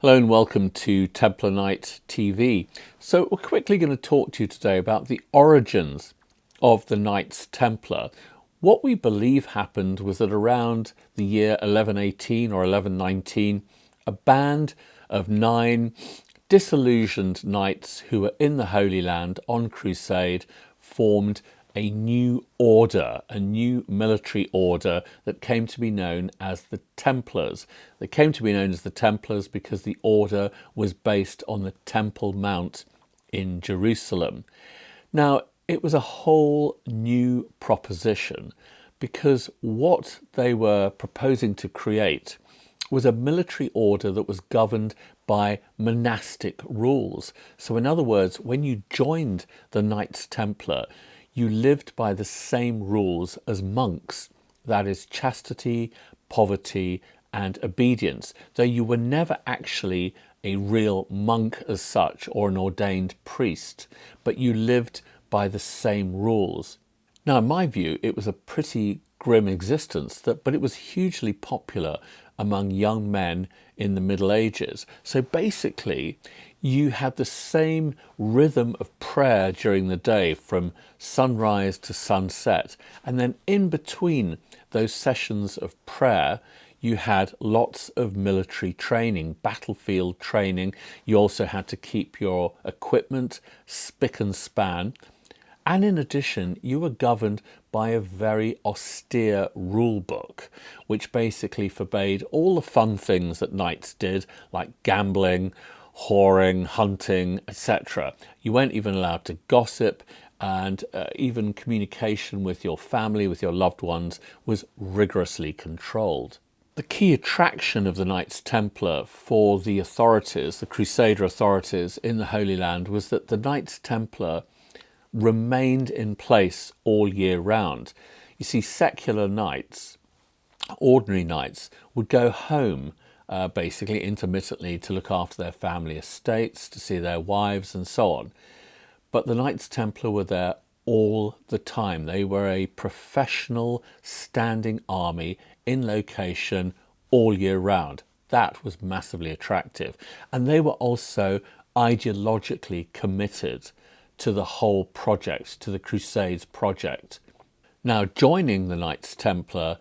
Hello and welcome to Templar Knight TV. So we're quickly going to talk to you today about the origins of the Knights Templar. What we believe happened was that around the year 1118 or 1119, a band of 9 disillusioned knights who were in the Holy Land on crusade formed a new order, a new military order that came to be known as the Templars. They came to be known as the Templars because the order was based on the Temple Mount in Jerusalem. Now, it was a whole new proposition because what they were proposing to create was a military order that was governed by monastic rules. So in other words, when you joined the Knights Templar, you lived by the same rules as monks, that is chastity, poverty and obedience, though you were never actually a real monk as such or an ordained priest, but you lived by the same rules. Now, in my view, it was a pretty grim existence, but it was hugely popular among young men in the Middle Ages. So basically, you had the same rhythm of prayer during the day from sunrise to sunset. And then in between those sessions of prayer, you had lots of military training, battlefield training. You also had to keep your equipment spick and span. And in addition, you were governed by a very austere rule book, which basically forbade all the fun things that knights did, like gambling, whoring, hunting, etc. You weren't even allowed to gossip, and even communication with your family, with your loved ones, was rigorously controlled. The key attraction of the Knights Templar for the authorities, the Crusader authorities in the Holy Land, was that the Knights Templar remained in place all year round. You see, secular knights, ordinary knights, would go home basically intermittently to look after their family estates, to see their wives and so on. But the Knights Templar were there all the time. They were a professional standing army in location all year round. That was massively attractive. And they were also ideologically committed to the whole project, to the Crusades project. Now, joining the Knights Templar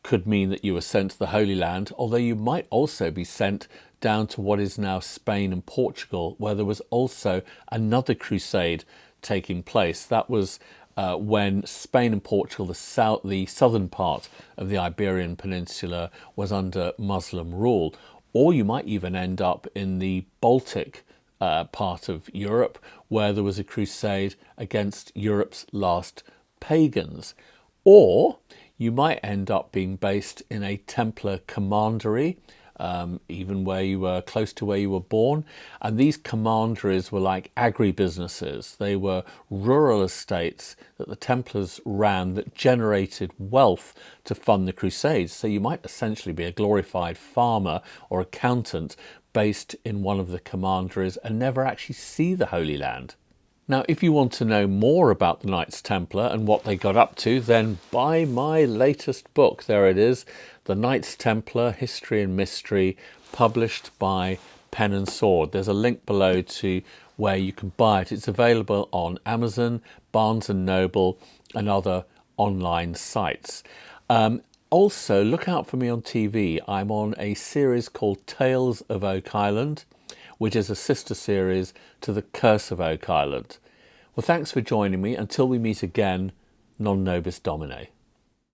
could mean that you were sent to the Holy Land, although you might also be sent down to what is now Spain and Portugal, where there was also another crusade taking place. That was when Spain and Portugal, the southern part of the Iberian Peninsula, was under Muslim rule. Or you might even end up in the Baltic part of Europe, where there was a crusade against Europe's last pagans. Or you might end up being based in a Templar commandery, even where you were close to where you were born. And these commanderies were like agribusinesses. They were rural estates that the Templars ran that generated wealth to fund the Crusades. So you might essentially be a glorified farmer or accountant based in one of the commanderies and never actually see the Holy Land. Now, if you want to know more about the Knights Templar and what they got up to, then buy my latest book. There it is, The Knights Templar, History and Mystery, published by Pen and Sword. There's a link below to where you can buy it. It's available on Amazon, Barnes & Noble and other online sites. Also, look out for me on TV. I'm on a series called Tales of Oak Island, which is a sister series to The Curse of Oak Island. Well, thanks for joining me. Until we meet again, non nobis domine.